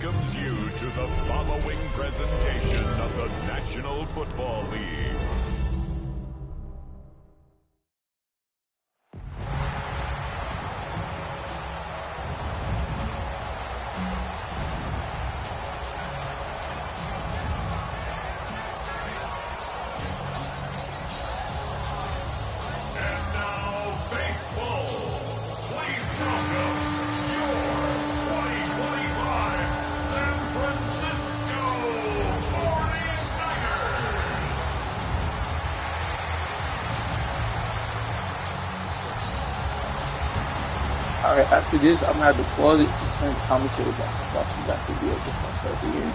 welcomes you to the following presentation of the National Football League. Alright, after this, I'm gonna have to pause it and turn the commentary back. Watching back the video before I start the game.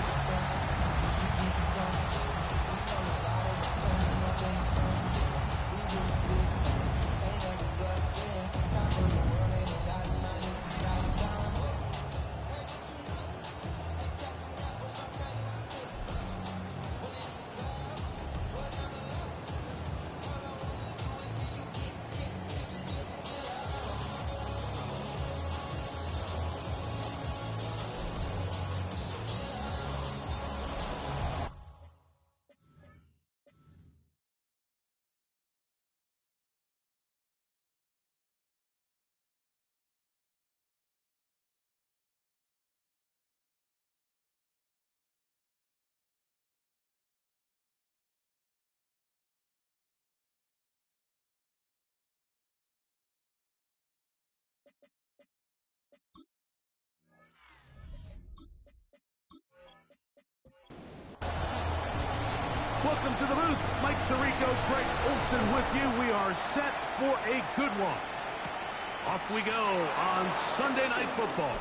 Welcome to the booth. Mike Tirico, Greg Olson with you. We are set for a good one. Off we go on Sunday Night Football.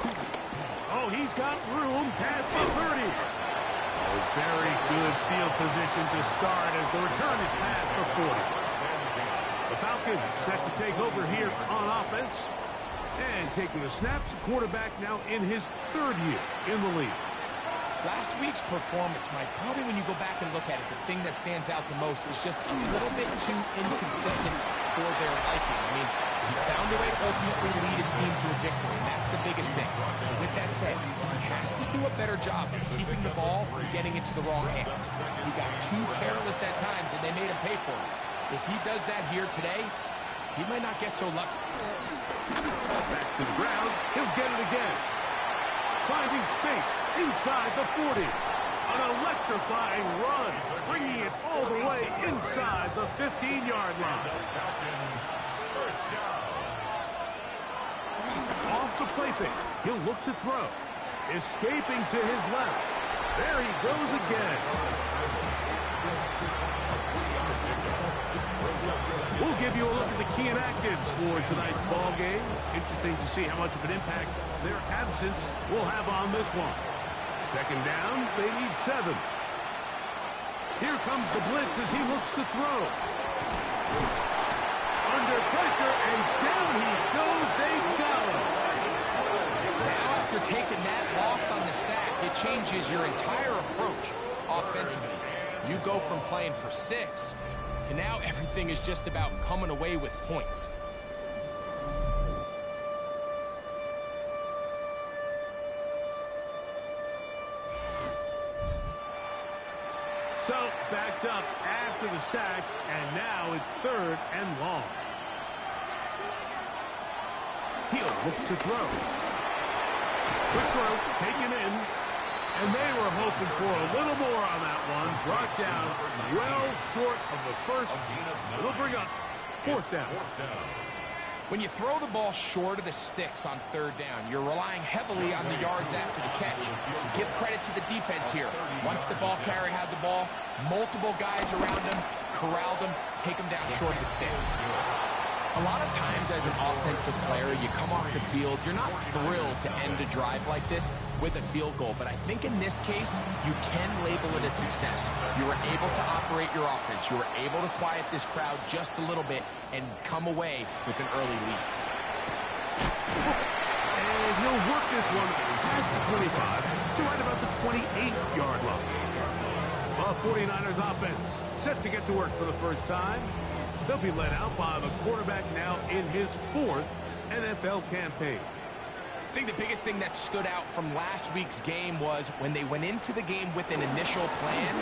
Oh, he's got room past the 30. Oh, very good field position to start as the return is past the 40. The Falcons set to take over here on offense. And taking the snaps, quarterback now in his third year in the league. Last week's performance, Mike, probably when you go back and look at it, the thing that stands out the most is just a little bit too inconsistent for their liking. I mean, he found a way to ultimately lead his team to a victory, and that's the biggest thing. With that said, he has to do a better job of keeping the ball from getting into the wrong hands. He got too careless at times, and they made him pay for it. If he does that here today, he might not get so lucky. Back to the ground, he'll get it again. Finding space inside the 40. An electrifying run, bringing it all the way inside the 15-yard line. Off the play fake, he'll look to throw. Escaping to his left. There he goes again. We'll give you a look at the key inactives for tonight's ball game. Interesting to see how much of an impact their absence will have on this one. Second down, they need 7. Here comes the blitz as he looks to throw. Under pressure, and down he goes. They got him. Now, after taking that loss on the sack, it changes your entire approach offensively. You go from playing for 6 to now everything is just about coming away with points. So, backed up after the sack, and now it's 3rd and long. He'll look to throw. The throw taken in, and they were hoping for a little more on that one. Brought down well short of the first. It'll bring up 4th down. When you throw the ball short of the sticks on 3rd down, you're relying heavily on the yards after the catch. So give credit to the defense here. Once the ball carrier had the ball, multiple guys around him, corralled him, take him down short of the sticks. A lot of times as an offensive player, you come off the field, you're not thrilled to end a drive like this with a field goal. But I think in this case, you can label it a success. You were able to operate your offense. You were able to quiet this crowd just a little bit and come away with an early lead. And he'll work this one past the 25 to right about the 28-yard line. The 49ers offense set to get to work for the first time. They'll be led out by the quarterback now in his 4th NFL campaign. I think the biggest thing that stood out from last week's game was when they went into the game with an initial plan,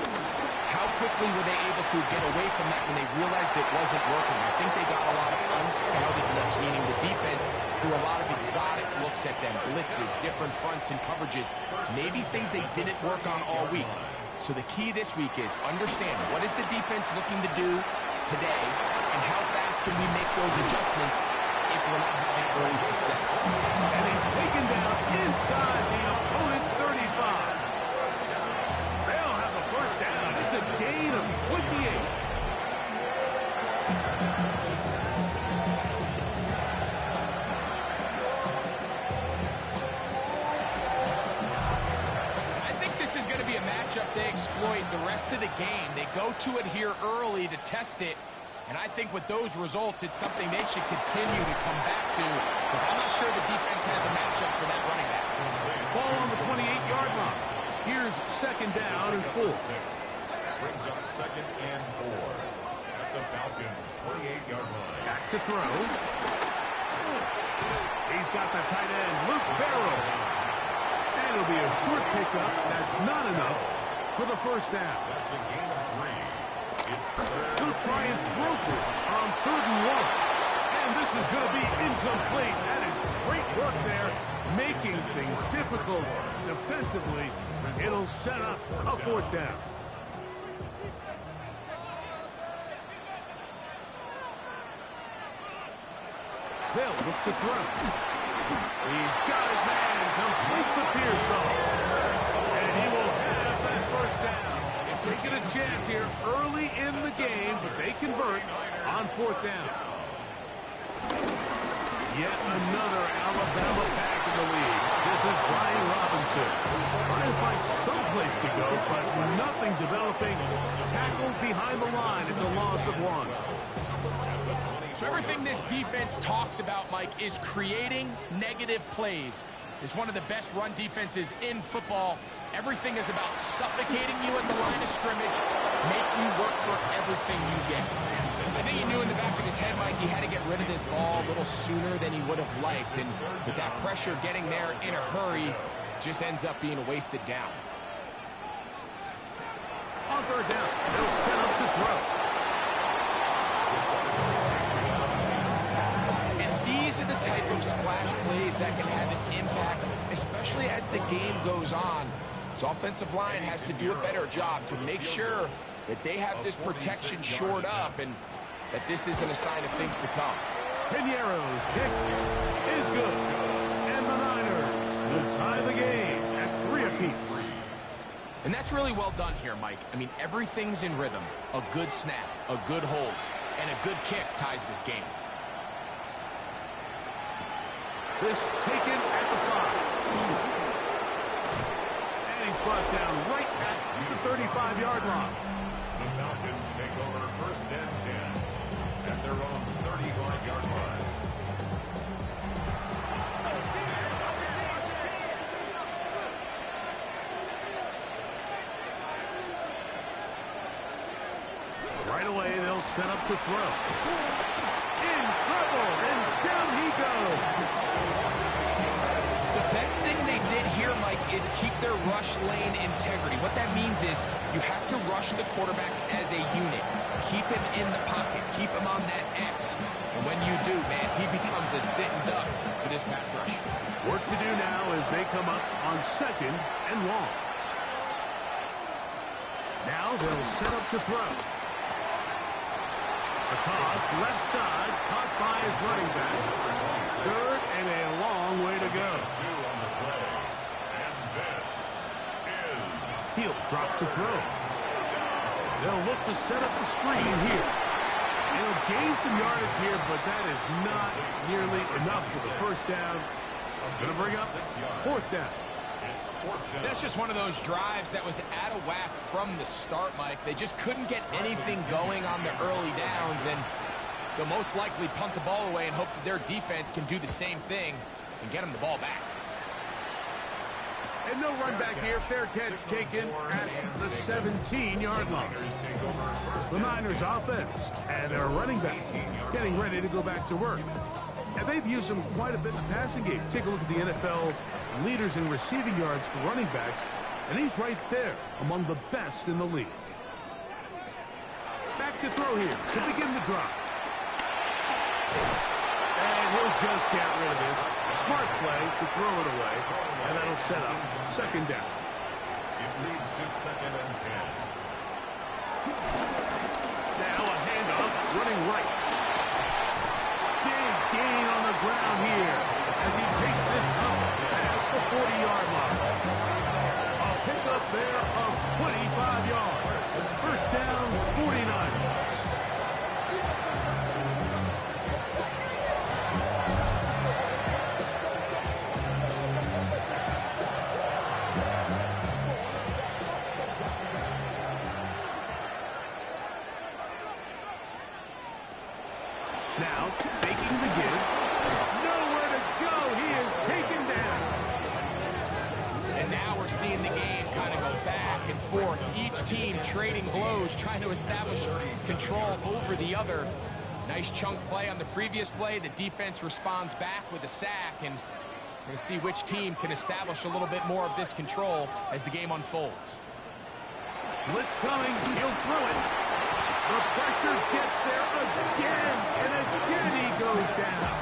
how quickly were they able to get away from that when they realized it wasn't working? I think they got a lot of unscouted looks, meaning the defense threw a lot of exotic looks at them, blitzes, different fronts and coverages, maybe things they didn't work on all week. So the key this week is understand what is the defense looking to do today and how fast can we make those adjustments if we're not having early success. And he's taken down inside the opponent's 35. They'll have the first down. It's a gain of 28. I think this is going to be a matchup they exploit the rest of the game. They go to it here early to test it. And I think with those results, it's something they should continue to come back to, because I'm not sure the defense has a matchup for that running back. Ball on the 28-yard line. Here's second down and 4. Brings up 2nd and 4 at the Falcons' 28-yard line. Back to throw. He's got the tight end, Luke Farrell. And it'll be a short pickup. That's not enough for the first down. That's a gain of 3. He'll try and throw for it on 3rd and 1. And this is going to be incomplete. That is great work there, making things difficult defensively. It'll set up a 4th down. They'll look to throw. He's got his man, complete to Pearsall. And he will have that first down. Taking a chance here early in the game, but they convert on 4th down. Yet another Alabama back in the lead. This is Brian Robinson. Trying to find some place to go, but nothing developing. Tackled behind the line. It's a loss of 1. So everything this defense talks about, Mike, is creating negative plays. It's one of the best run defenses in football. Everything is about suffocating you at the line of scrimmage, make you work for everything you get. I think he knew in the back of his head, Mike, he had to get rid of this ball a little sooner than he would have liked. And with that pressure getting there in a hurry, just ends up being a wasted down. On 3rd down, they'll set up to throw. And these are the type of splash plays that can have an impact, especially as the game goes on. So offensive line has to do a better job to make sure that they have this protection shored up and that this isn't a sign of things to come. Piñeiro's kick is good. And the Niners will tie the game at 3 apiece. And that's really well done here, Mike. I mean, everything's in rhythm. A good snap, a good hold, and a good kick ties this game. This taken at the 5. And he's brought down right at the 35-yard line. The Falcons take over 1st and 10 at their own 31-yard line. Right away, they'll set up to throw. In trouble, and down he goes. The best thing they did here, Mike, is keep their rush lane integrity. What that means is you have to rush the quarterback as a unit. Keep him in the pocket. Keep him on that X. And when you do, man, he becomes a sitting duck for this pass rush. Work to do now as they come up on 2nd and long. Now they'll set up to throw. A toss, left side, caught by his running back. 3rd and a long way to go. He'll drop to throw. They'll look to set up the screen here. He'll gain some yardage here, but that is not nearly enough for the first down. It's going to bring up 4th down. That's just one of those drives that was out of whack from the start, Mike. They just couldn't get anything going on the early downs, and they'll most likely punt the ball away and hope that their defense can do the same thing and get them the ball back. And no run back here. Fair catch taken at the 17-yard line. The Niners offense and their running back getting ready to go back to work. And they've used him quite a bit in the passing game. Take a look at the NFL leaders in receiving yards for running backs, and he's right there among the best in the league. Back to throw here to begin the drive. And he'll just get rid of this. Smart play to throw it away, and that'll set up second down. It leads to 2nd and 10. Now a handoff, running right. Big gain on the ground here as he takes this up past the 40-yard line. A pickup there of 25 yards. First down, 49ers. Now, faking the give. Nowhere to go. He is taken down. And now we're seeing the game kind of go back and forth. Each team trading blows, trying to establish control over the other. Nice chunk play on the previous play. The defense responds back with a sack, and we're going to see which team can establish a little bit more of this control as the game unfolds. Blitz coming. He'll throw it. The pressure gets there again, and again he goes down.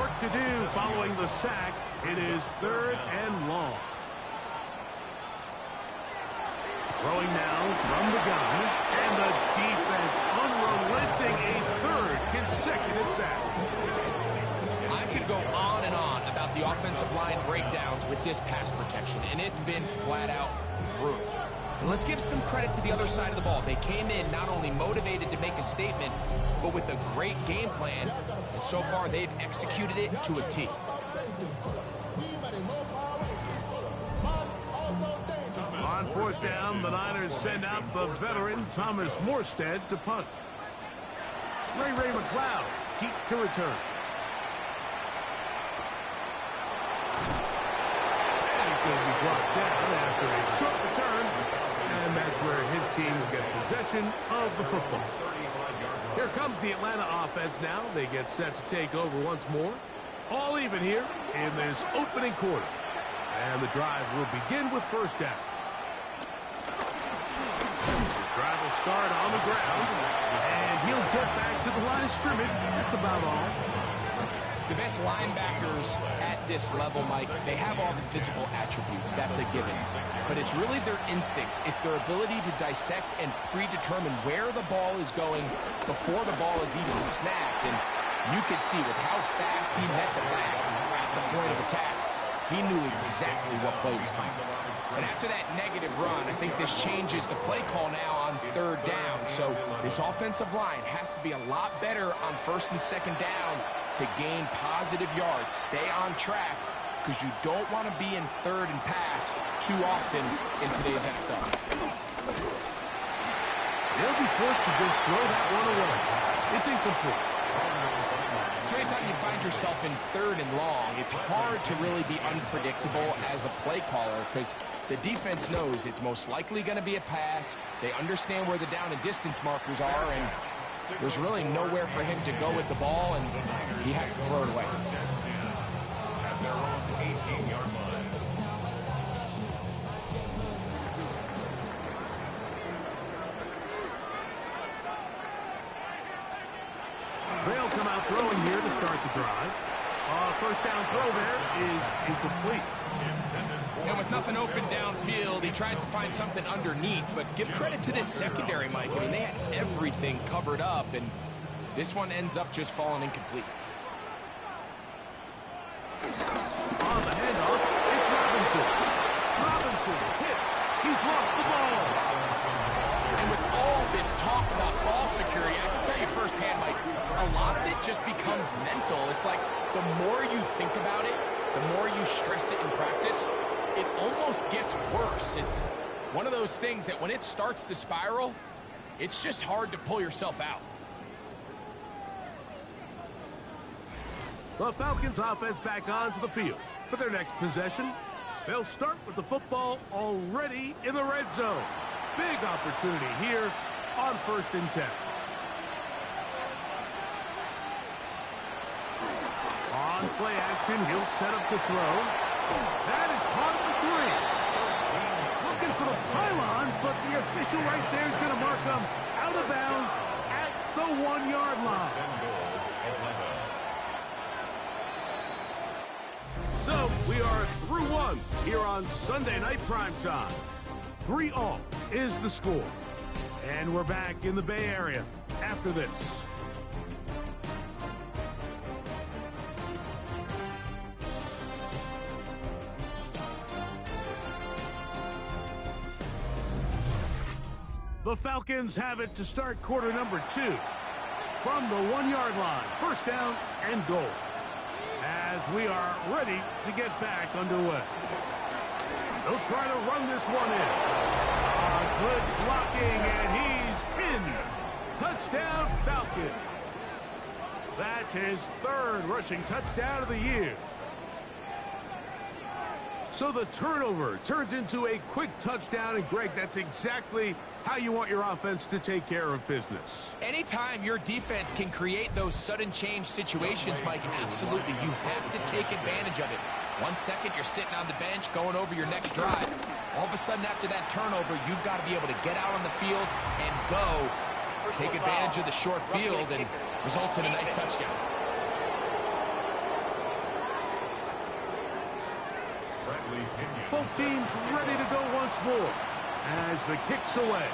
Work to do following the sack. It is 3rd and long. Throwing now from the gun, and the defense unrelenting, a 3rd consecutive sack. I could go on and on about the offensive line breakdowns with this pass protection, and it's been flat out brutal. And let's give some credit to the other side of the ball. They came in not only motivated to make a statement, but with a great game plan. And so far, they've executed it to a T. On 4th down, the Niners send out the veteran Thomas Morstead to punt. Ray McLeod deep to return. And he's going to be brought down after a short return. And that's where his team will get possession of the football. Here comes the Atlanta offense now. They get set to take over once more. All even here in this opening quarter. And the drive will begin with first down. The drive will start on the ground. And he'll get back to the line of scrimmage. That's about all. The best linebackers at this level, Mike, they have all the physical attributes. That's a given. But it's really their instincts. It's their ability to dissect and predetermine where the ball is going before the ball is even snapped. And you could see with how fast he met the back at the point of attack, he knew exactly what play was coming. And after that negative run, I think this changes the play call now on 3rd down. So this offensive line has to be a lot better on 1st and 2nd down to gain positive yards. Stay on track, because you don't want to be in 3rd and pass too often in today's NFL. They'll be forced to just throw that one away. It's incomplete. So anytime you find yourself in 3rd and long, it's hard to really be unpredictable as a play caller, because the defense knows it's most likely going to be a pass. They understand where the down and distance markers are, and there's really nowhere for him to go with the ball, and he has to throw it away. At their own 18-yard line. They'll come out throwing here to start the drive. First down throw there is incomplete. And with nothing open downfield, he tries to find something underneath. But give credit to this secondary, Mike. I mean, they had everything covered up, and this one ends up just falling incomplete. On the handoff, it's Robinson. Robinson hit. He's lost the ball. And with all this talk about ball security, I can tell you firsthand, Mike, a lot of it just becomes mental. It's like the more you think about it, the more you stress it in practice, it almost gets worse. It's one of those things that when it starts to spiral, it's just hard to pull yourself out. The Falcons offense back onto the field for their next possession. They'll start with the football already in the red zone. Big opportunity here on 1st and 10. On play action, he'll set up to throw. That is caught at the 3. Looking for the pylon, but the official right there is going to mark him out of bounds at the 1-yard line. So, we are through one here on Sunday Night Primetime. 3-all is the score. And we're back in the Bay Area after this. The Falcons have it to start quarter number 2. From the 1-yard line, first down and goal. As we are ready to get back underway. They'll try to run this one in. Good blocking, and he's in. Touchdown, Falcons. That's his 3rd rushing touchdown of the year. So the turnover turns into a quick touchdown, and Greg, that's exactly how you want your offense to take care of business. Anytime your defense can create those sudden change situations, Mike, absolutely, you have to take advantage of it. 1 second, you're sitting on the bench going over your next drive. All of a sudden, after that turnover, you've got to be able to get out on the field and go. Take advantage of the short field and results in a nice touchdown. Both teams ready to go once more as the kick's away.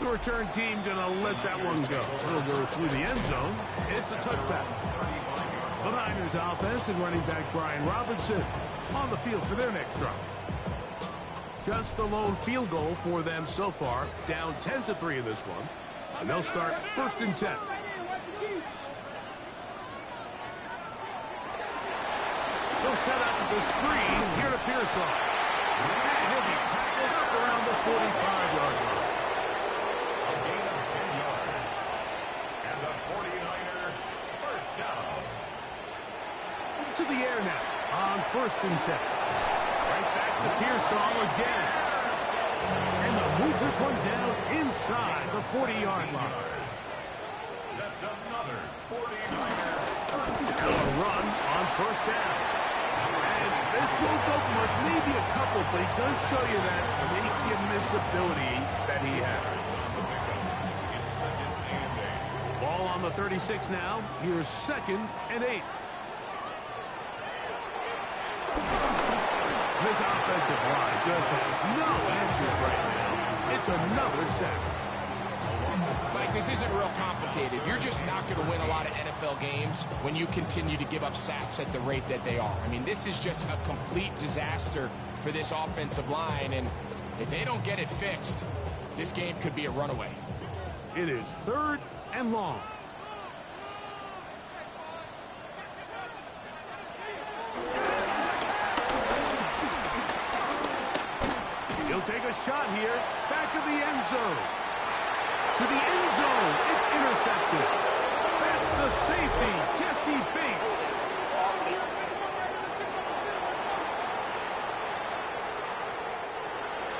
The return team gonna let that one go. It'll go through the end zone. It's a touchback. The Niners offense and running back Brian Robinson on the field for their next drive. Just the lone field goal for them so far, down 10-3 in this one. And they'll start 1st and 10. They'll set up the screen here to Pearsall. And he'll be tackled up around the 45-yard line. A gain of 10 yards. And the 49er first down. To the air now on 1st and 10. Right back to Pearsall again. And they'll move this one down inside the 40-yard line. That's another 49er. A run on 1st down. And this won't go for much, maybe a couple, but he does show you that make-you-miss ability that he has. Ball on the 36 now. Here's 2nd and 8. This offensive line just has no answers right now. It's another sack. Mike, this isn't real complicated. You're just not going to win a lot of NFL games when you continue to give up sacks at the rate that they are. I mean, this is just a complete disaster for this offensive line, and if they don't get it fixed, this game could be a runaway. It is 3rd and long. He'll take a shot here, back of the end zone. To the end zone, it's intercepted. That's the safety, Jesse Bates.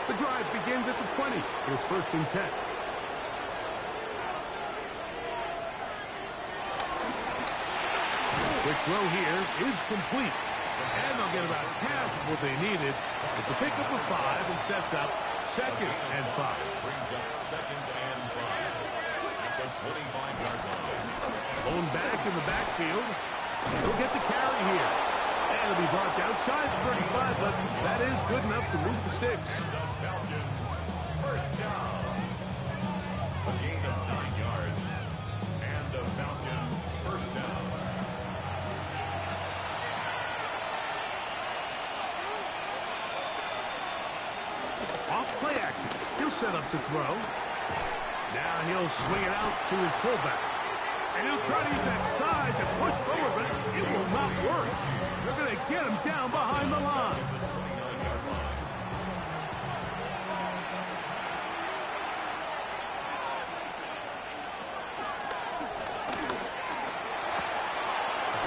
The drive begins at the 20. It's 1st and 10. Quick throw here is complete. And they'll get about half of what they needed. It's a pickup of 5 and sets up 2nd and 5. Brings up 2nd and 5 at the 25-yard line. Blown back in the backfield. He'll get the carry here. And it'll be brought down shy of 35, but that is good enough to move the sticks. The Falcons first down. A gain of 9 yards. And the Falcons first down. Off play action. He'll set up to throw. Now he'll swing it out to his fullback. And he'll try to use that size and push forward, but it will not work. They're going to get him down behind the line.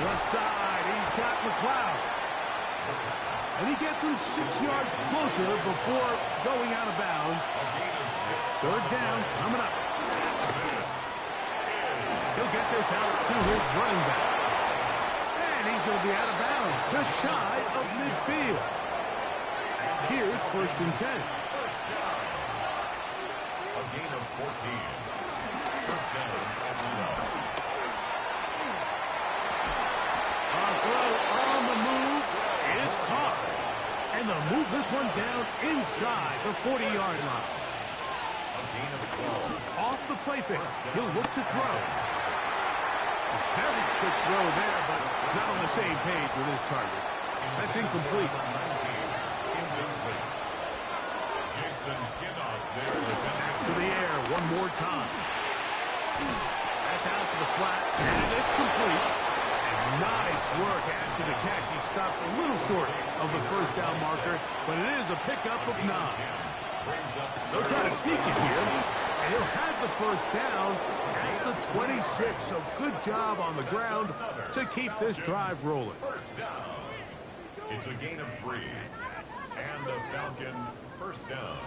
Left side, he's got McLeod. And he gets him 6 yards closer before going out of bounds. 3rd down coming up. He'll get this out to his running back. And he's going to be out of bounds, just shy of midfield. Here's 1st and 10. First down. A gain of 14. First down at the line. A throw on the move is caught. And they'll move this one down inside the 40-yard line. A gain of 12. Off the play fake, he'll look to throw. A very quick throw there, but not on the same page with his target. That's incomplete. Incomplete. Jason Kinnock there. Back to the air one more time. That's out to the flat, and it's complete. And nice work after the catch. He stopped a little short of the first down marker, but it is a pickup of 9. They'll try to sneak it here, and he'll have the first down at the 26. So good job on the ground to keep this drive rolling. First down. It's a gain of 3. And the Falcon first down.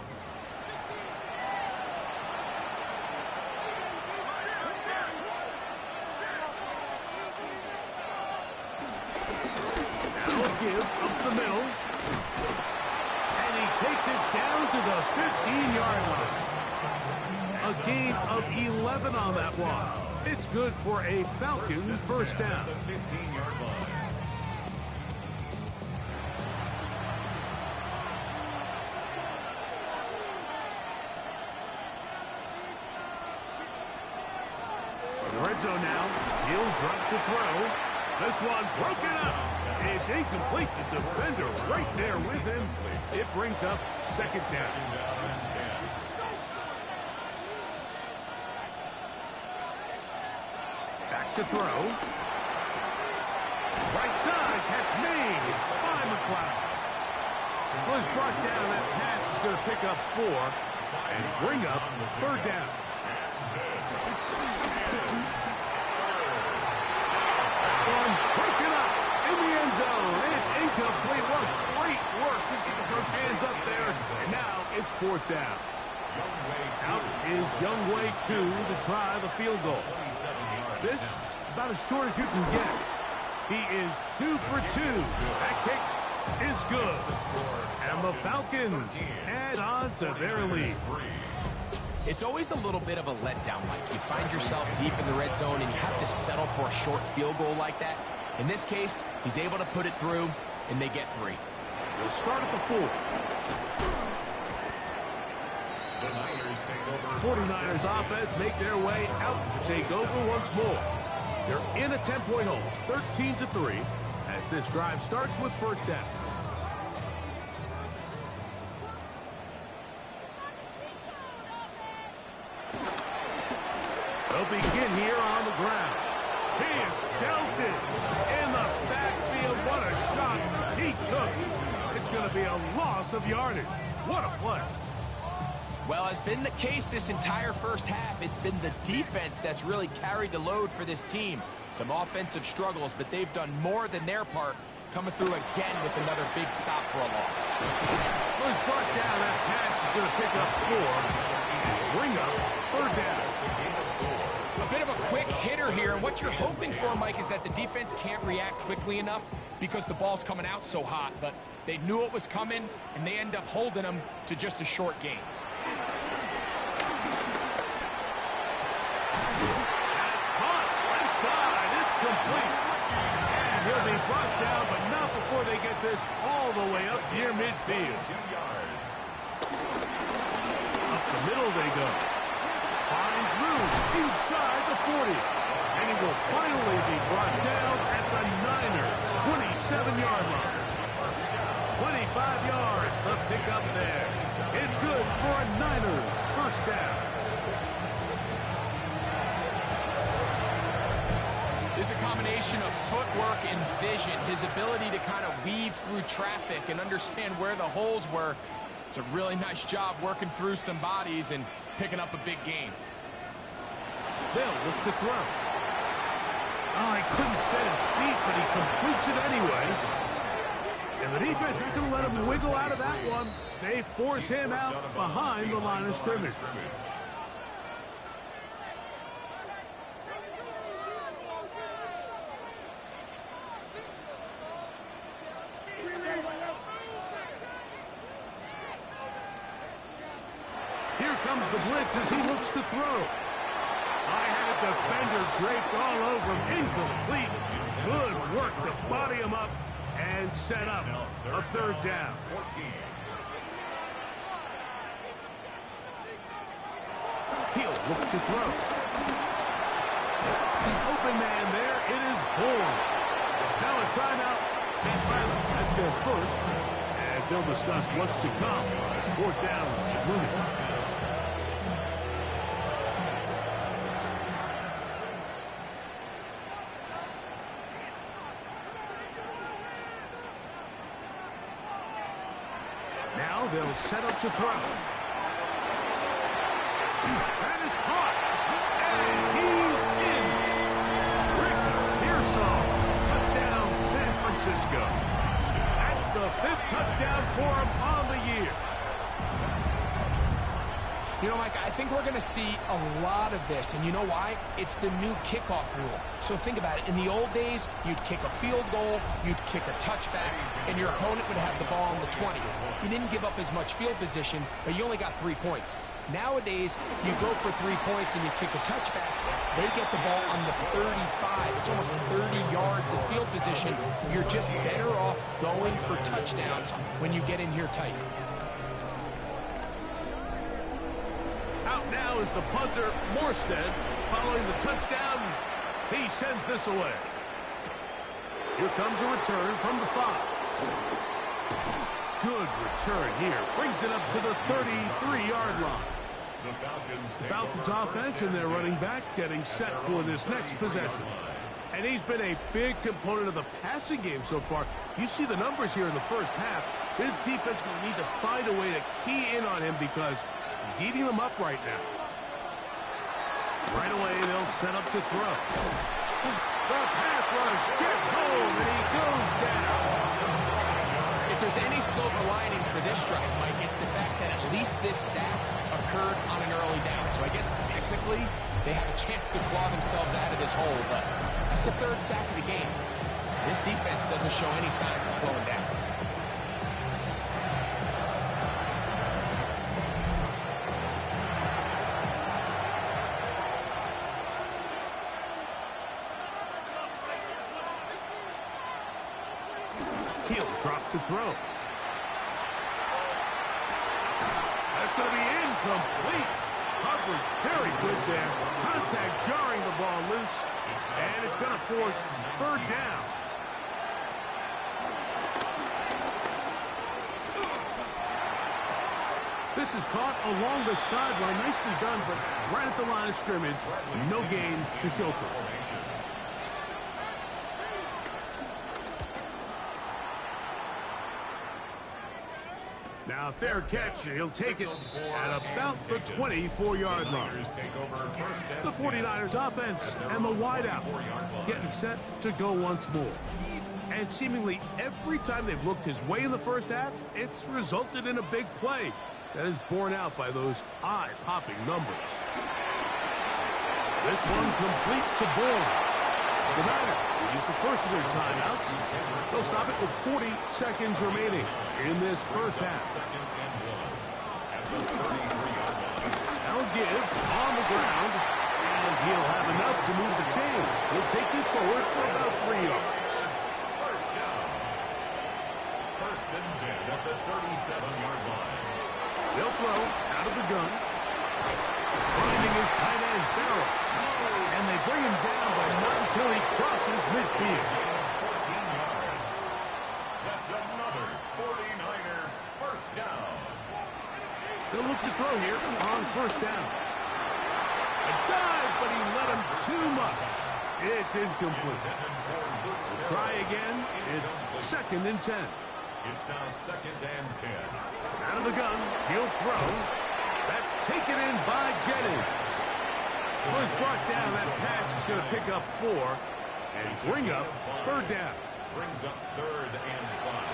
Now a give up the middle. And he takes it down to the 15-yard line. A gain of 11 on that one. It's good for a Falcon first down. The 15-yard line. The red zone now. He'll drop to throw. This one broken up. It's incomplete. The defender right there with him. It brings up 2nd down. Back to throw. Right side, catch made by McLeod. Was brought down. That pass is going to pick up 4 and bring up 3rd down. One broken up in the end zone. It's incomplete. What great work just to get those hands up there. And now it's 4th down. Out is Youngway 2 to try the field goal. This about as short as you can get. He is 2 for 2. That kick is good. And the Falcons add on to their lead. It's always a little bit of a letdown, Mike. You find yourself deep in the red zone and you have to settle for a short field goal like that. In this case, he's able to put it through, and they get 3. We'll start at the 4. The Niners take over. 49ers offense make their way out to take over once more. They're in a 10-point hole, 13-3, as this drive starts with 1st down. They'll begin here on the ground. He is belted in the backfield. What a shot he took. It's going to be a loss of yardage. What a play. Well, has been the case this entire first half. It's been the defense that's really carried the load for this team. Some offensive struggles, but they've done more than their part, coming through again with another big stop for a loss. Was brought down. That pass is going to pick up 4 and bring up 3rd down. A bit of a quick hitter here, and what you're hoping for, Mike, is that the defense can't react quickly enough because the ball's coming out so hot, but they knew it was coming, and they end up holding them to just a short gain. That's caught. Left side. It's complete. And he'll be brought down, but not before they get this all the way up near midfield. 2 yards. Up the middle they go. Finds room inside the 40. And he will finally be brought down at the Niners' 27-yard line. 25 yards, the pickup there. It's good for a Niners first down. There's a combination of footwork and vision, his ability to kind of weave through traffic and understand where the holes were. It's a really nice job working through some bodies and picking up a big gain. They'll look to throw. Oh, he couldn't set his feet, but he completes it anyway. And the defense is going to let him wiggle out of that one. They force him out behind the line of scrimmage. Here comes the blitz as he looks to throw. I had a defender draped all over him. Incomplete. Good work to body him up and set up a third down. He'll look to throw. Open man there. It is Bourne. Now a timeout. And finally, that's their first, as they'll discuss what's to come as fourth down is looming. Now they'll set up to throw. That is caught. And he's in. Rick Pearsall. Touchdown, San Francisco. That's the 5th touchdown for him on the year. You know, Mike, I think we're going to see a lot of this, and you know why? It's the new kickoff rule. So think about it. In the old days, you'd kick a field goal, you'd kick a touchback, and your opponent would have the ball on the 20. You didn't give up as much field position, but you only got 3 points. Nowadays, you go for 3 points and you kick a touchback, they get the ball on the 35. It's almost 30 yards of field position. You're just better off going for touchdowns when you get in here tight. Out now is the punter, Morstead. Following the touchdown, he sends this away. Here comes a return from the 5. Good return here. Brings it up to the 33-yard line. The Falcons offense and their running back getting set for this next possession. And he's been a big component of the passing game so far. You see the numbers here in the first half. This defense will need to find a way to key in on him because he's eating them up right now. Right away, they'll set up to throw. The pass rush gets home, and he goes down. If there's any silver lining for this drive, Mike, it's the fact that at least this sack occurred on an early down. So I guess technically they have a chance to claw themselves out of this hole, but that's the 3rd sack of the game. This defense doesn't show any signs of slowing down. He'll drop to throw. That's going to be incomplete. Coverage very good there. Contact jarring the ball loose. And it's going to force 3rd down. This is caught along the sideline. Nicely done, but right at the line of scrimmage. No gain to show for it. Now, fair catch. He'll take it at about the 24-yard line. The 49ers offense and the wideout getting set to go once more. And seemingly every time they've looked his way in the first half, it's resulted in a big play that is borne out by those eye-popping numbers. This one complete to Bourne. The Niners will use the first of their timeouts. They'll stop it with 40 seconds remaining in this first half. Now give on the ground, and he'll have enough to move the chains. He'll take this forward for about 3 yards. First down. 1st and 10 at the 37-yard line. They'll throw out of the gun. Finding his tight end, Farrell. And they bring him down, but not until he crosses midfield. 14 yards. That's another 49er first down. They'll look to throw here on 1st down. A dive, but he let him too much. It's incomplete. We'll try again. It's 2nd and 10. It's now 2nd and 10. Out of the gun, he'll throw. That's taken in by Jennings. Well, he's brought down. That pass is going to pick up 4 and bring up 3rd down. Brings up 3rd and 5.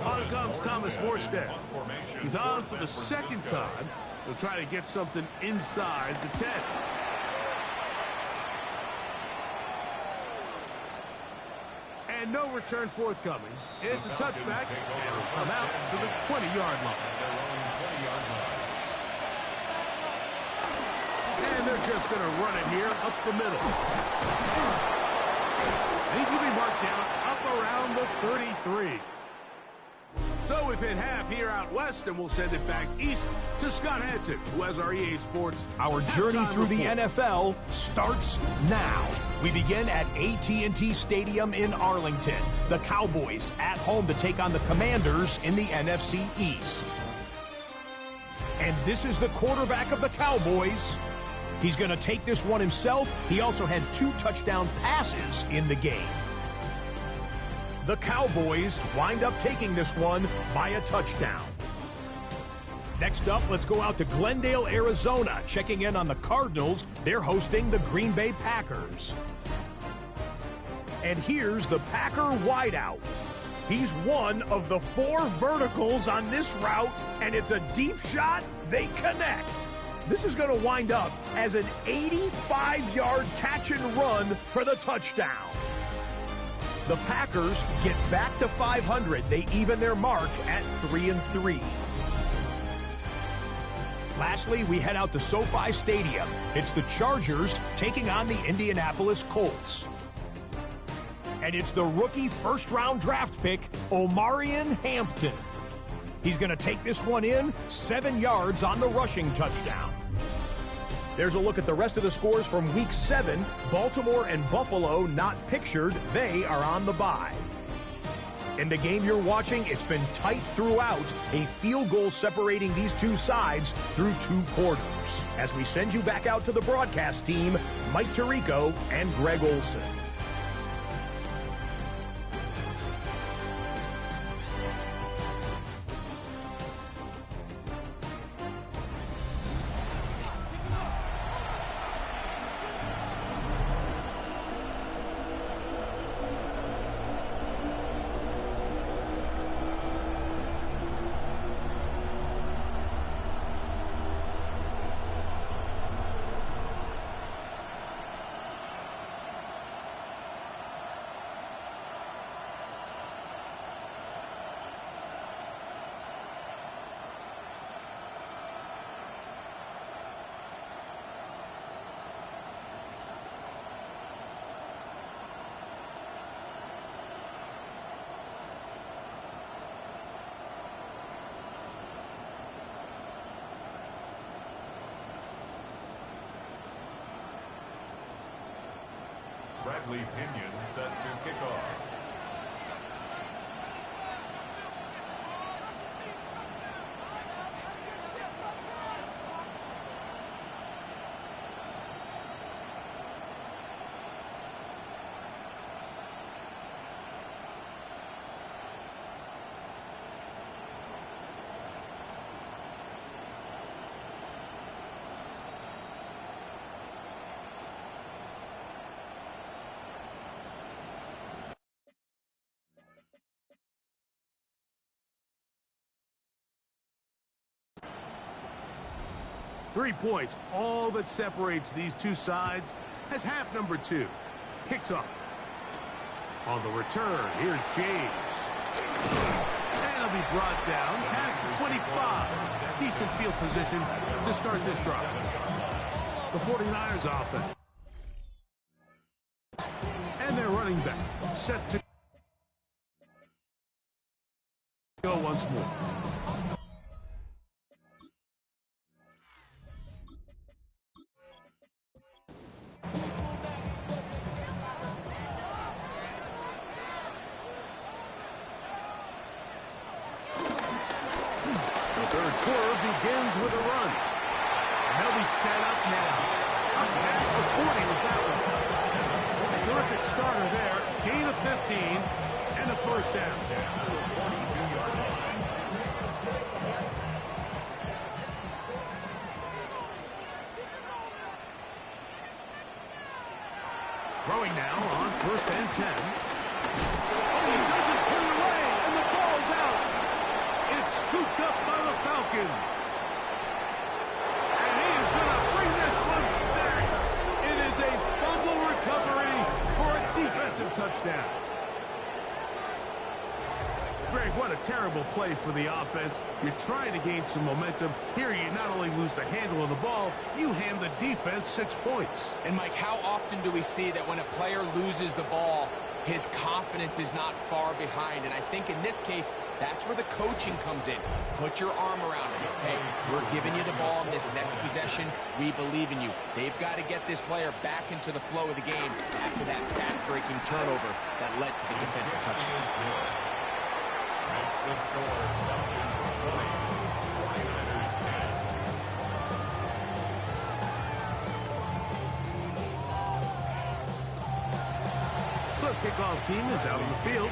On comes Thomas Morstead. He's on for the 2nd time. They'll try to get something inside the 10. And no return forthcoming. It's a touchback, and it'll come out to the 20-yard line. And they're just going to run it here up the middle. And he's going to be marked down up around the 33. So we've hit half here out west, and we'll send it back east to Scott Hanson, who has our EA Sports. Our journey through the NFL starts now. We begin at AT&T Stadium in Arlington. The Cowboys at home to take on the Commanders in the NFC East. And this is the quarterback of the Cowboys. He's going to take this one himself. He also had 2 touchdown passes in the game. The Cowboys wind up taking this one by a touchdown. Next up, let's go out to Glendale, Arizona. Checking in on the Cardinals, they're hosting the Green Bay Packers. And here's the Packer wideout. He's one of the 4 verticals on this route, and it's a deep shot. They connect. This is going to wind up as an 85-yard catch and run for the touchdown. The Packers get back to 500. They even their mark at 3-3. Lastly, we head out to SoFi Stadium. It's the Chargers taking on the Indianapolis Colts. And it's the rookie first-round draft pick, Omarion Hampton. He's going to take this one in, 7 yards on the rushing touchdown. There's a look at the rest of the scores from Week 7. Baltimore and Buffalo not pictured. They are on the bye. In the game you're watching, it's been tight throughout. A field goal separating these two sides through 2 quarters. As we send you back out to the broadcast team, Mike Tirico and Greg Olson. Bradley Pinion set to kick off. Three points, all that separates these two sides, as half number 2 kicks off. On the return, here's James. And he'll be brought down past the 25. Decent field position to start this drive. The 49ers offense. And their running back set to go once more. Third quarter begins with a run. And they'll be set up now. Up past the 40 with that one. A terrific starter there. Gain of 15 and a first down. Throwing now on 1st and 10. Oh, he doesn't put it away, and the ball's out. It's scooped up by the Falcons. What a terrible play for the offense. You're trying to gain some momentum. Here you not only lose the handle of the ball, you hand the defense 6 points. And Mike, how often do we see that when a player loses the ball, his confidence is not far behind? And I think in this case, that's where the coaching comes in. Put your arm around him. Hey, we're giving you the ball in this next possession. We believe in you. They've got to get this player back into the flow of the game after that back-breaking turnover that led to the defensive touchdown. Makes the score Falcons 20, 49ers 10. The kickoff team is out on the field,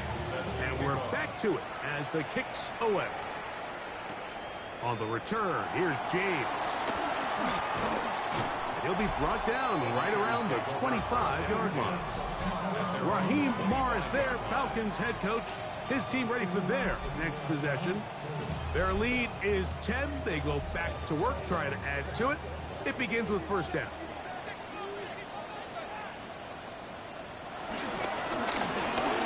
and we're back to it as the kick's away. On the return, here's James. He'll be brought down right around the 25-yard line. Raheem Morris there, Falcons head coach. His team ready for their next possession. Their lead is 10. They go back to work, try to add to it. It begins with first down.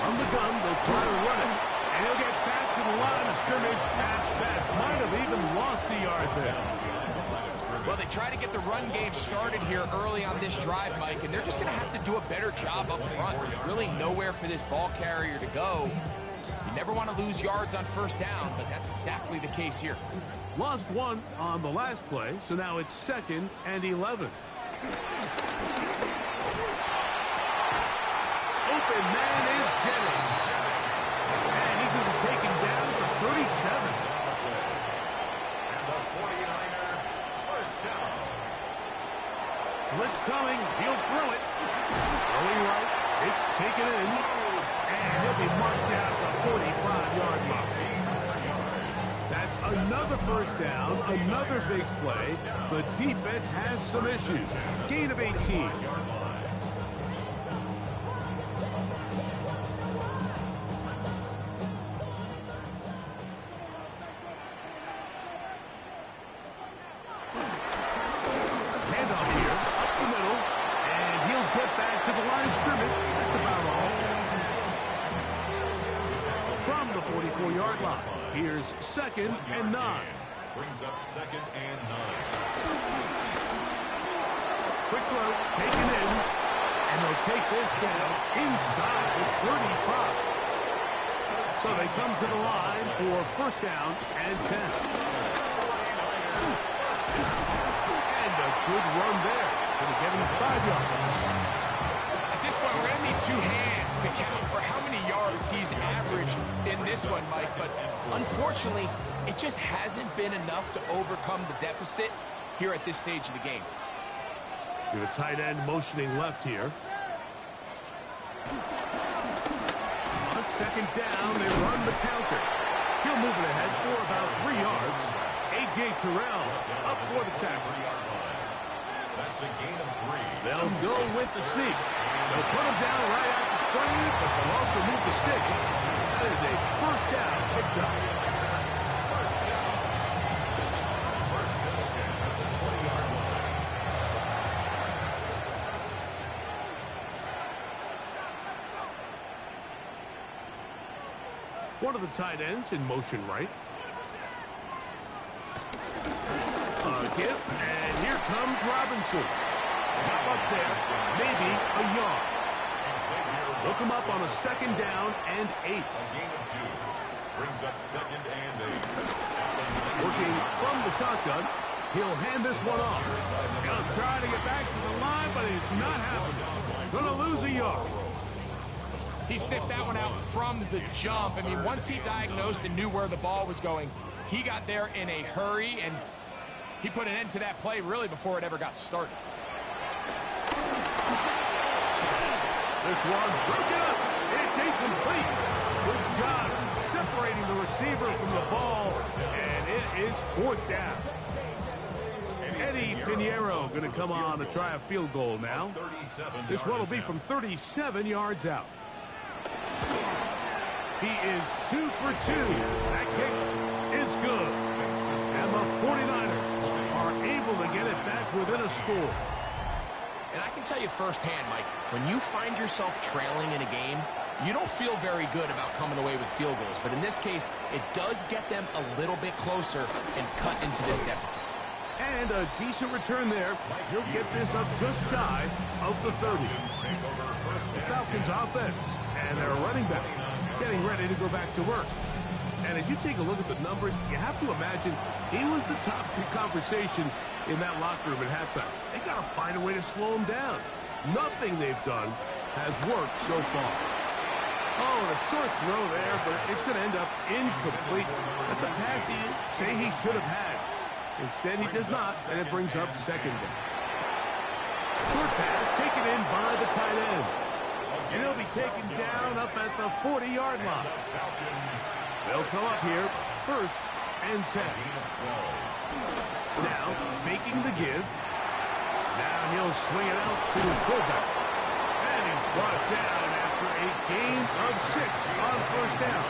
From the gun, they'll try to run it. And he'll get back to the line of scrimmage at best. Might have even lost a yard there. Well, they try to get the run game started here early on this drive, Mike, and they're just going to have to do a better job up front. There's really nowhere for this ball carrier to go. You never want to lose yards on first down, but that's exactly the case here. Lost one on the last play, so now it's 2nd and 11. Open man is Jennings. And he's going to be taken down for 37. And the 49er first down. Blitz coming. He'll throw it. Throwing right. It's taken in. And he'll be marked down at the 45-yard line. That's another first down, another big play. The defense has some issues. Gain of 18. Handoff here, up the middle, and he'll get back to the line of scrimmage. That's about all. From the 44-yard line, here's 2nd and 9. Brings up 2nd and 9. Quick throw, taken in, and they'll take this down inside the 35. So they come to the line for first down and 10. And a good run there. Going to get him 5 yards. At this point, we're going to need 2 hands to count for how many yards he's averaged in this one, Mike. But unfortunately, it just hasn't been enough to overcome the deficit here at this stage of the game. To the tight end motioning left here. On 2nd down, they run the counter. He'll move it ahead for about 3 yards. A.J. Terrell up for the tackle. That's a gain of 3. They'll go with the sneak. They'll put him down right at the 20, but they'll also move the sticks. That is a first down picked up. First down. First and 10 at the 20-yard line. One of the tight ends in motion right. A give, and here comes Robinson. Up there, maybe a yard. Look him up on a 2nd down and 8. A gain of 2. Brings up 2nd and 8. Working from the shotgun, he'll hand this one off. He'll try to get back to the line, but it's not happening. Gonna lose a yard. He sniffed that one out from the jump. I mean, once he diagnosed and knew where the ball was going, he got there in a hurry, and he put an end to that play really before it ever got started. This one broken up. It's incomplete. Good job separating the receiver from the ball, and it is 4th down. Eddie Pinheiro going to come on to try a field goal now. This one will be from 37 yards out. He is 2 for 2. That kick is good. And the 49ers are able to get it back within a score. And I can tell you firsthand, Mike, when you find yourself trailing in a game, You don't feel very good about coming away with field goals, but in this case, it does get them a little bit closer and cut into this deficit. And a decent return there. He'll get this up just shy of the 30. The Falcons offense and their running back getting ready to go back to work. And as you take a look at the numbers, you have to imagine he was the top conversation in that locker room at halftime. They got to find a way to slow him down. Nothing they've done has worked so far. Oh, and a short throw there, but it's going to end up incomplete. That's a pass he say he should have had. Instead, he does not, and it brings up second down. Short pass taken in by the tight end. And he'll be taken down up at the 40-yard line. They'll come up here, 1st and 10. Now, faking the give. Now he'll swing it out to his fullback. And he's brought down after a gain of 6 on 1st down.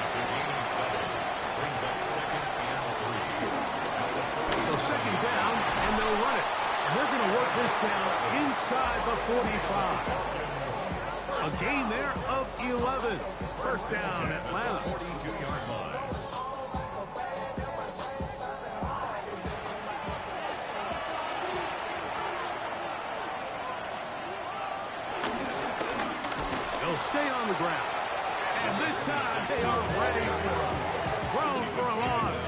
It's a gain of 7. Brings up 2nd and 3. So 2nd down, and they'll run it. And they're going to work this down inside the 45. A gain there of 11. 1st down, Atlanta. 42-yard line. They'll stay on the ground. And this time they are ready for him. Thrown for a loss.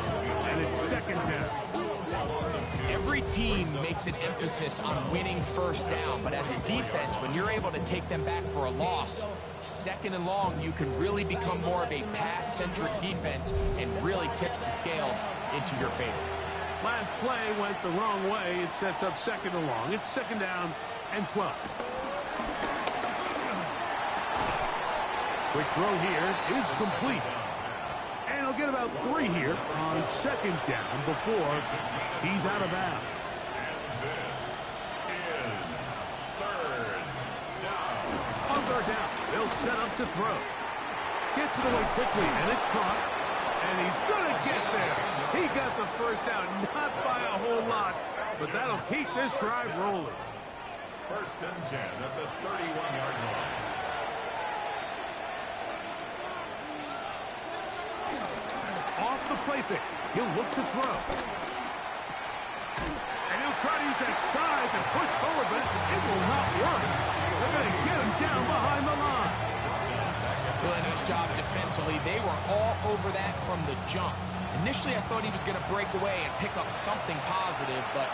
And it's 2nd down. Every team makes an emphasis on winning 1st down, but as a defense, when you're able to take them back for a loss, 2nd and long, you can really become more of a pass-centric defense and really tips the scales into your favor. Last play went the wrong way. It sets up 2nd and long. It's 2nd down and 12. Quick throw here is complete. And he'll get about 3 here on 2nd down before he's out of bounds. On 3rd down, they'll set up to throw. Gets it away quickly, and it's caught. And he's going to get there. He got the 1st down, not by a whole lot, but that'll keep this drive rolling. 1st and 10 at the 31-yard line. Off the play pick, he'll look to throw. And he'll try to use that size and push forward, but it will not work. They're going to get him down behind the line. Really nice job defensively. They were all over that from the jump. Initially, I thought he was going to break away and pick up something positive, but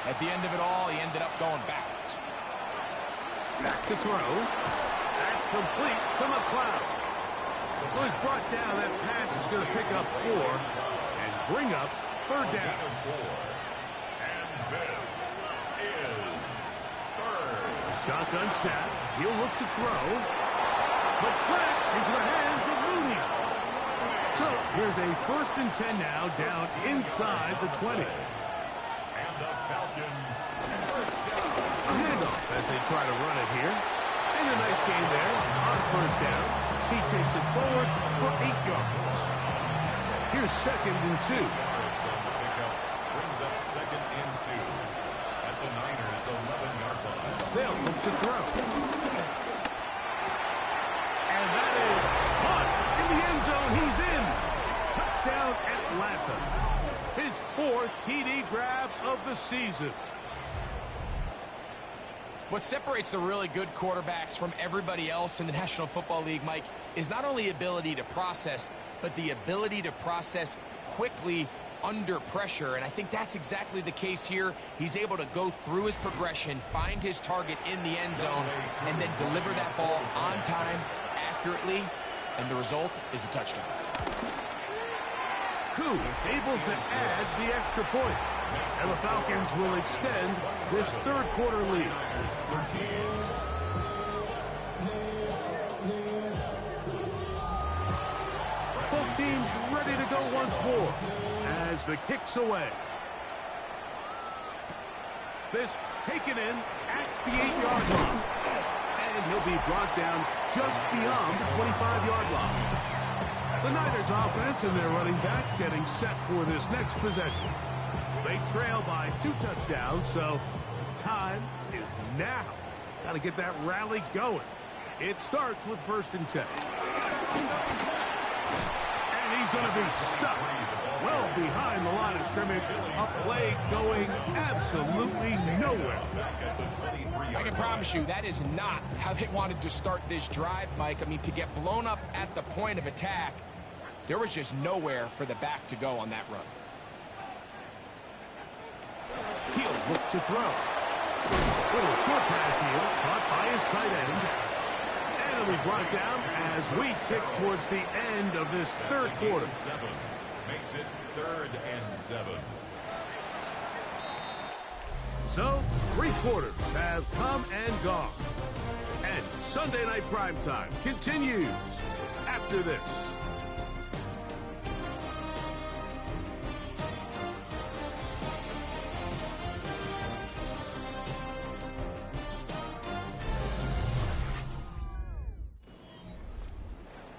at the end of it all, he ended up going backwards. Back to throw. That's complete to McLeod. Well, he's brought down. That pass is going to pick up 4 and bring up 3rd down. And this is 3rd. Shotgun snap. He'll look to throw. But slap into the hands of Mooney. So here's a 1st and 10 now, down inside the 20. And the Falcons. 1st down. A handoff as they try to run it here. And a nice game there on 1st down. He takes it forward for 8 yards. Here's 2nd and 2. Brings up 2nd and 2 at the Niners' 11-yard line. They'll look to throw. And that is caught in the end zone. He's in. Touchdown, Atlanta. His 4th TD grab of the season. What separates the really good quarterbacks from everybody else in the National Football League, Mike, is not only ability to process, but the ability to process quickly under pressure. And I think that's exactly the case here. He's able to go through his progression, find his target in the end zone, and then deliver that ball on time, accurately, and the result is a touchdown. Koo able to add the extra point. And the Falcons will extend this 3rd quarter lead. Both teams ready to go once more as the kick's away. This taken in at the 8-yard line. And he'll be brought down just beyond the 25-yard line. The Niners offense and their running back getting set for this next possession. They trail by 2 touchdowns, so the time is now. Got to get that rally going. It starts with 1st and 10. And he's going to be stuck well behind the line of scrimmage. A play going absolutely nowhere. I can promise you that is not how they wanted to start this drive, Mike. I mean, to get blown up at the point of attack, there was just nowhere for the back to go on that run. He'll look to throw. Little short pass here, caught by his tight end. And it'll be brought down as we tick towards the end of this 3rd quarter. Makes it 3rd and 7. So, 3 quarters have come and gone. And Sunday Night Primetime continues after this.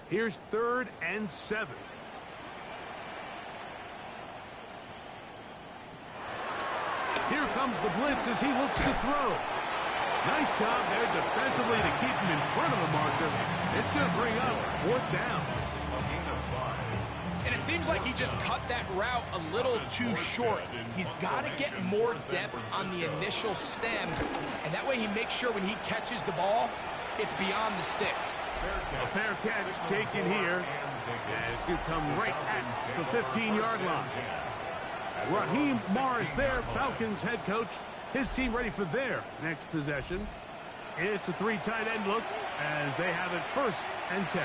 Here's 3rd and 7. Here comes the blitz as he looks to throw. Nice job there defensively to keep him in front of the marker. It's going to bring up 4th down. And it seems like he just cut that route a little too short. He's got to get more depth on the initial stem, and that way he makes sure when he catches the ball, it's beyond the sticks. A fair catch taken here, and it's going to come right at the 15-yard line. Raheem Morris there, Falcons head coach. His team ready for their next possession. It's a 3 tight end look as they have it 1st and 10.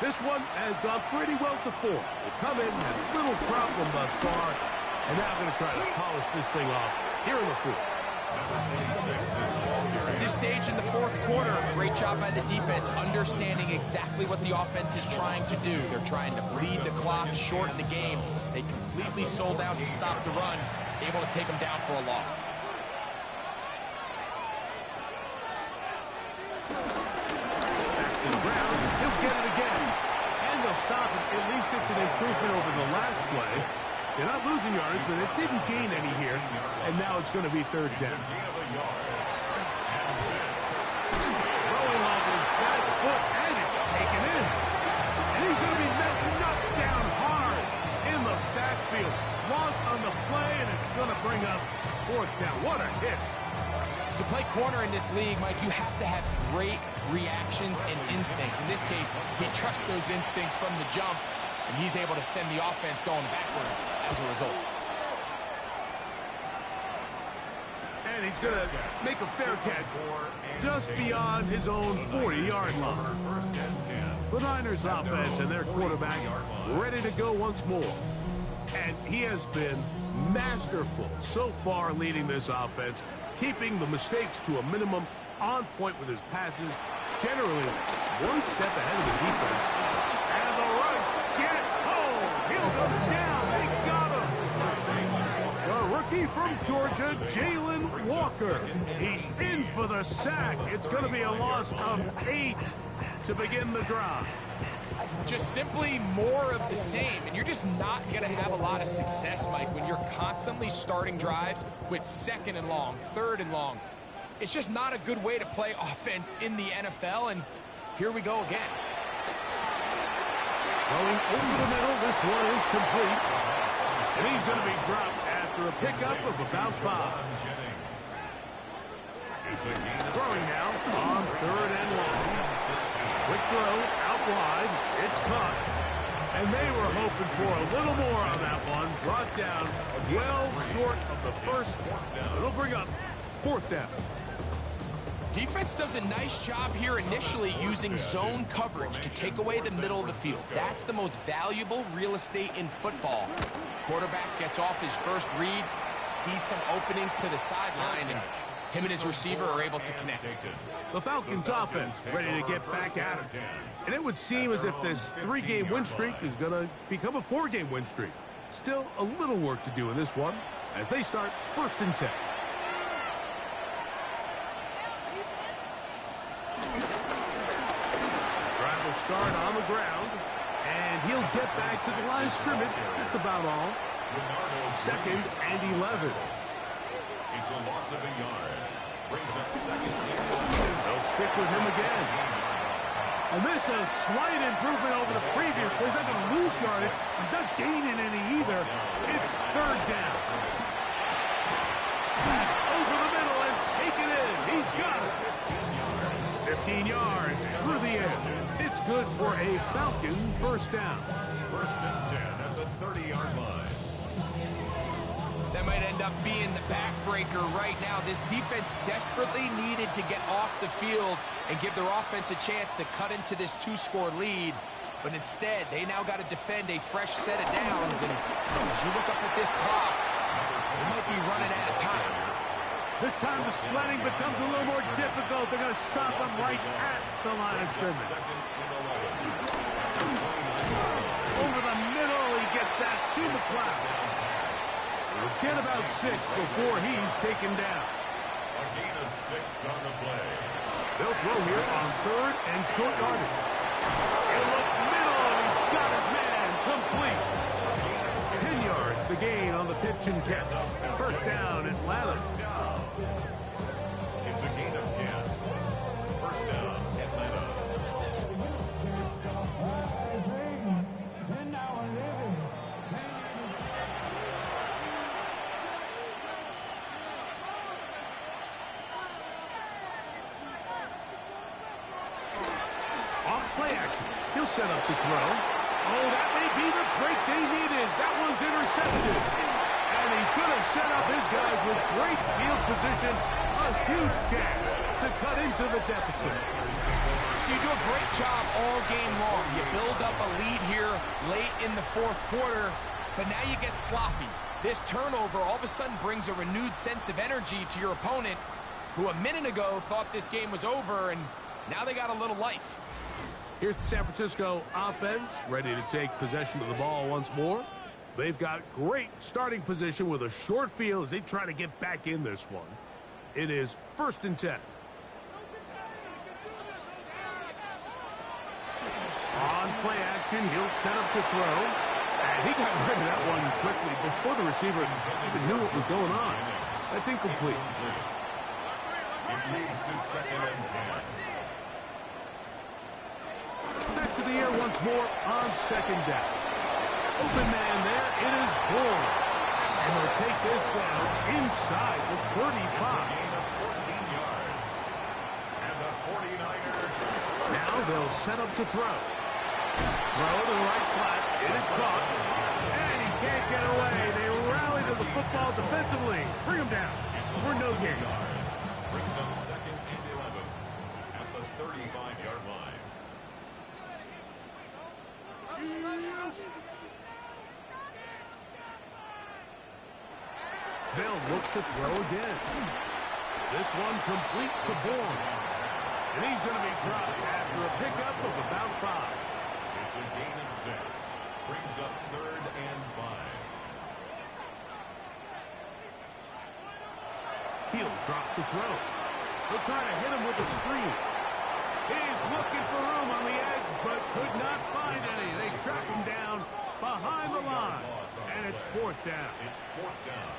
This one has gone pretty well to 4. They've come in, had little problem thus far, and now going to try to polish this thing off here in the 4th. At this stage in the 4th quarter, great job by the defense, understanding exactly what the offense is trying to do. They're trying to bleed the clock, shorten the game. They completely sold out to stop the run, able to take them down for a loss. Back to the ground, he'll get it again. And they'll stop it. At least it's an improvement over the last play. They're not losing yards, and it didn't gain any here. And now it's going to be 3rd down. Throwing off his back foot, and it's taken in. And he's going to be knocked down hard in the backfield. Lost on the play, and it's going to bring up 4th down. What a hit. To play corner in this league, Mike, you have to have great reactions and instincts. In this case, he trusts those instincts from the jump, and he's able to send the offense going backwards as a result. And he's going to make a fair catch just beyond his own 40-yard line. The Niners offense and their quarterback ready to go once more. And he has been masterful so far leading this offense, keeping the mistakes to a minimum, on point with his passes, generally one step ahead of the defense. And the rush gets home. He'll go down. They got him. The rookie from Georgia, Jalen Walker. He's in for the sack. It's going to be a loss of 8 to begin the drive. Just simply more of the same, and you're just not going to have a lot of success, Mike, when you're constantly starting drives with 2nd and long, 3rd and long. It's just not a good way to play offense in the NFL, and here we go again. Going over the middle, this one is complete. And he's going to be dropped after a pickup of about 5. Throwing now on 3rd and long. Quick throw, out wide, it's caught. And they were hoping for a little more on that one. Brought down well short of the 1st. It'll bring up 4th down. Defense does a nice job here initially using zone coverage to take away the middle of the field. That's the most valuable real estate in football. Quarterback gets off his first read, sees some openings to the sideline, and him and his receiver are able to connect. The Falcons offense ready to get back at it. And it would seem as if this 3-game win streak is going to become a 4-game win streak. Still a little work to do in this one as they start 1st and 10. Drive will start on the ground, and he'll get back to the line of scrimmage. That's about all. 2nd and 11. It's a loss of a yard. Brings up 2nd. They'll stick with him again. And this is a slight improvement over the previous play. He's not going to lose yardage. He's not gaining any either. It's third down. That's over the middle and take it in. He's got it. 15 yards through the air. It's good for a Falcon first down. First and 10 at the 30-yard line. That might end up being the backbreaker right now. This defense desperately needed to get off the field and give their offense a chance to cut into this 2-score lead. But instead, they now got to defend a fresh set of downs. And as you look up at this clock, they might be running out of time. This time the sledding becomes a little more difficult. They're going to stop him right at the line of scrimmage. Over the middle, he gets that to the cloud. We'll get about 6 before he's taken down. A gain of 6 on the play. They'll throw here on third and short yardage. He'll look middle, and he's got his man complete. 10 yards, the gain on the pitch and catch. First down, Atlanta. It's a gain of 10. First down, Atlanta. Off play action. He'll set up to throw. Oh, that may be the break they needed. That one's intercepted. And he's going to set up his guys with great field position. A huge chance to cut into the deficit. So you do a great job all game long. You build up a lead here late in the fourth quarter, but now you get sloppy. This turnover all of a sudden brings a renewed sense of energy to your opponent, who a minute ago thought this game was over, and now they got a little life. Here's the San Francisco offense, ready to take possession of the ball once more. They've got great starting position with a short field as they try to get back in this one. It is first and 10. On play action, he'll set up to throw. And he got rid of that one quickly before the receiver even knew what was going on. That's incomplete. It moves to second and 10. Back to the air once more on second down. Open man there. It is Bourne. And they'll take this down inside the 35. Gain of 14 yards. And the 49ers. Now they'll set up to throw. Throw to the right flat. It is caught. And he can't get away. They rally to the football defensively. Bring him down for no gain. Brings up second and 11 at the 35-yard line. They'll look to throw again. This one complete to Bourne. And he's going to be dropped after a pickup of about 5. It's a gain of 6. Brings up third and 5. He'll drop to throw. They'll try to hit him with a screen. He's looking for room on the edge, but could not find any. They track him down behind the line. And it's fourth down. It's fourth down.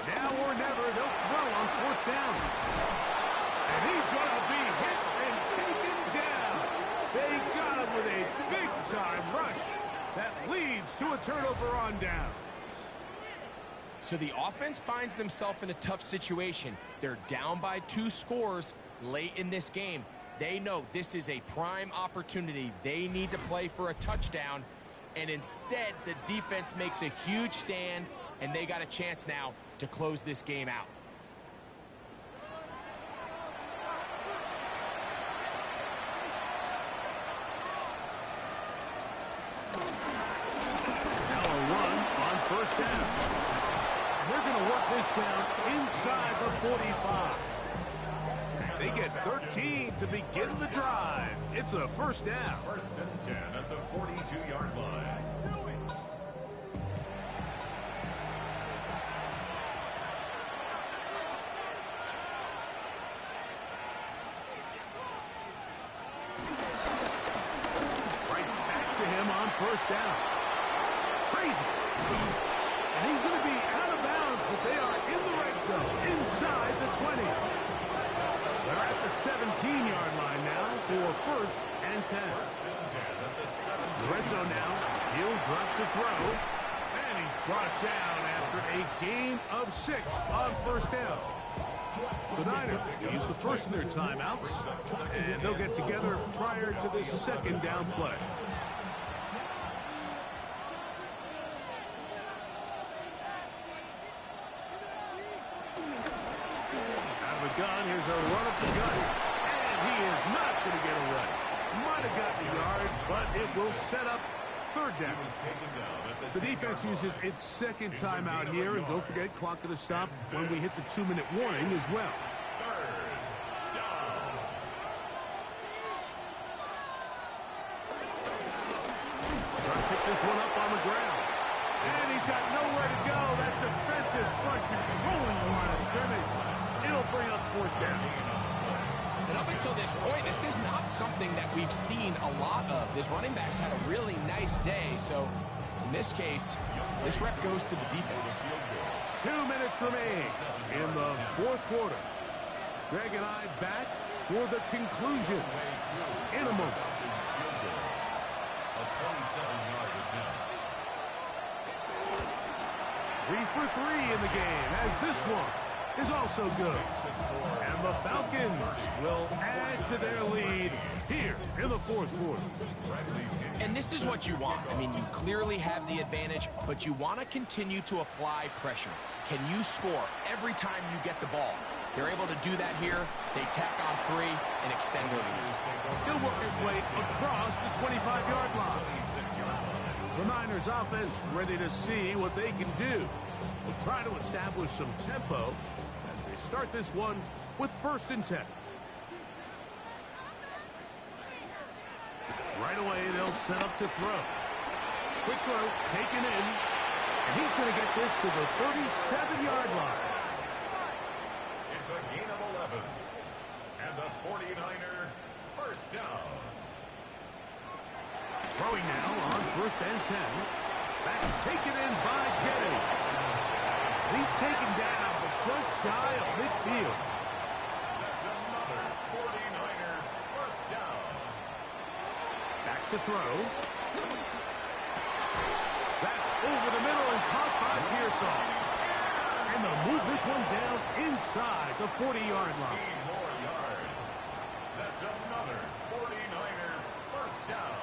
Now or never, they'll throw on fourth down. And he's going to be hit and taken down. They got him with a big-time rush that leads to a turnover on down. So the offense finds themselves in a tough situation. They're down by 2 scores late in this game. They know this is a prime opportunity. They need to play for a touchdown. And instead, the defense makes a huge stand, and they got a chance now to close this game out. Now a run on first down. They're going to work this down inside the 45. They get 13 to begin the drive. It's a first down. First and 10 at the 42-yard line. First down. Crazy. And he's going to be out of bounds, but they are in the red zone, inside the 20. They're at the 17-yard line now for 1st and 10. The red zone now. He'll drop to throw. And he's brought down after a gain of 6 on 1st down. The Niners use the first of their timeouts, and they'll get together prior to this 2nd down play. Out of the gun, here's a run up the gut, and he is not going to get away. Might have gotten a yard, but it will set up 3rd down. The defense uses its 2nd timeout here, and don't forget, clock going to stop when we hit the 2-minute warning as well. Trying to pick this one up on the ground. And he's got nowhere to go. That defensive front controlling the line of scrimmage. It'll bring up 4th down. And up until this point, this is not something that we've seen a lot of. His running backs had a really nice day, so in this case, this rep goes to the defense. 2 minutes remain in the 4th quarter. Greg and I back for the conclusion in a moment. A 27-yard attempt. 3 for 3 in the game, as this one is also good. And the Falcons will add to their lead here in the 4th quarter. And this is what you want. I mean, you clearly have the advantage, but you want to continue to apply pressure. Can you score every time you get the ball? They're able to do that here. They tack on 3 and extend their lead. He'll work his way across the 25-yard line. The Niners offense ready to see what they can do. We'll try to establish some tempo as they start this one with 1st and 10. Right away, they'll set up to throw. Quick throw, taken in, and he's going to get this to the 37-yard line. It's a gain of 11. And the 49er 1st down. Throwing now on 1st and 10. That's taken in by Jennings. He's taken down, but just shy of midfield. That's another 49er 1st down. Back to throw. That's over the middle and caught by Pearsall. And they'll move this one down inside the 40-yard line. 15 more yards. That's another 49er 1st down.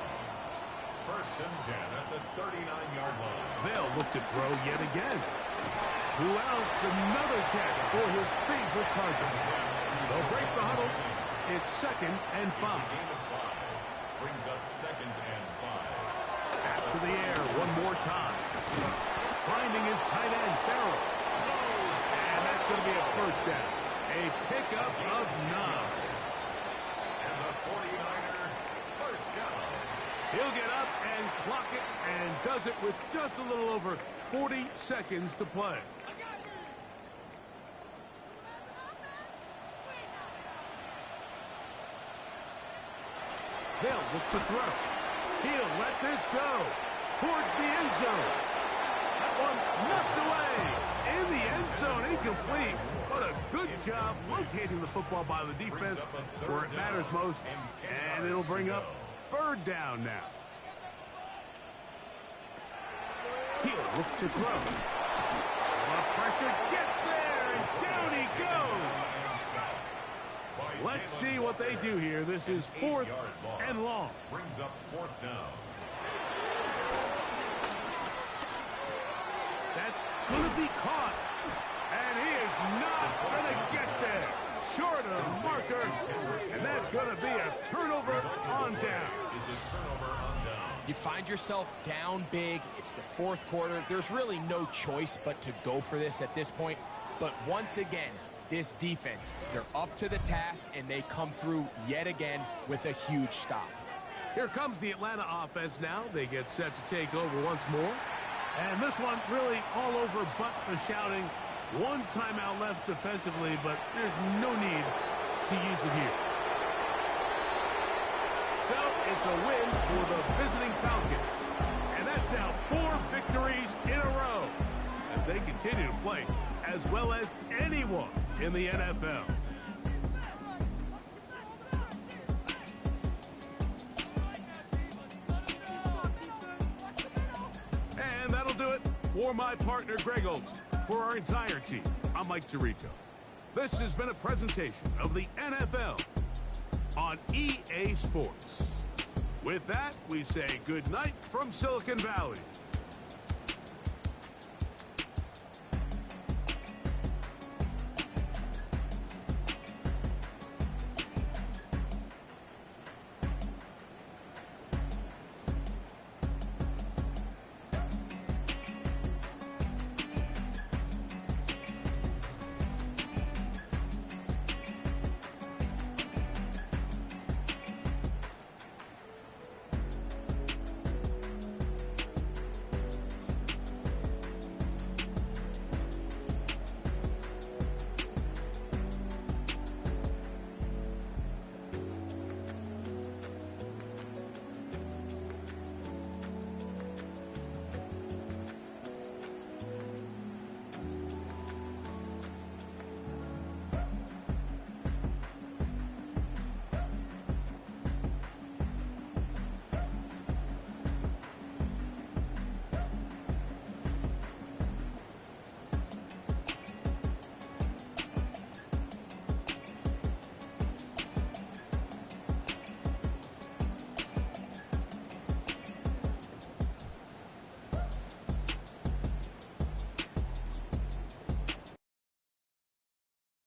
1st and 10 at the 39-yard line. They'll look to throw yet again. Who else? Another catch for his favorite target. They'll break the huddle. It's 2nd and 5. Gain of 5. Brings up 2nd and 5. Back to the air one more time. Finding his tight end, Farrell. And that's going to be a 1st down. A pickup of 9. And the 49er 1st down. He'll get up and clock it and does it with just a little over 40 seconds to play. They'll look to throw. He'll let this go towards the end zone. That one knocked away. In the end zone, incomplete. What a good job locating the football by the defense where it matters most. And it'll bring up 3rd down now. He'll look to throw. The pressure gets there, and down he goes. Let's see what they do here. This is 4th and long. Brings up 4th down. That's going to be caught. And he is not going to get there. Short of the marker. And that's going to be a turnover on down. You find yourself down big. It's the 4th quarter. There's really no choice but to go for this at this point. But once again, this defense, they're up to the task, and they come through yet again with a huge stop. Here comes the Atlanta offense now. They get set to take over once more. And this one really all over but the shouting. 1 timeout left defensively, but there's no need to use it here. So it's a win for the visiting Falcons. And that's now 4 victories in a row as they continue to play as well as anyone in the NFL. For my partner, Greg Olson, for our entire team, I'm Mike Tirico. This has been a presentation of the NFL on EA Sports. With that, we say good night from Silicon Valley.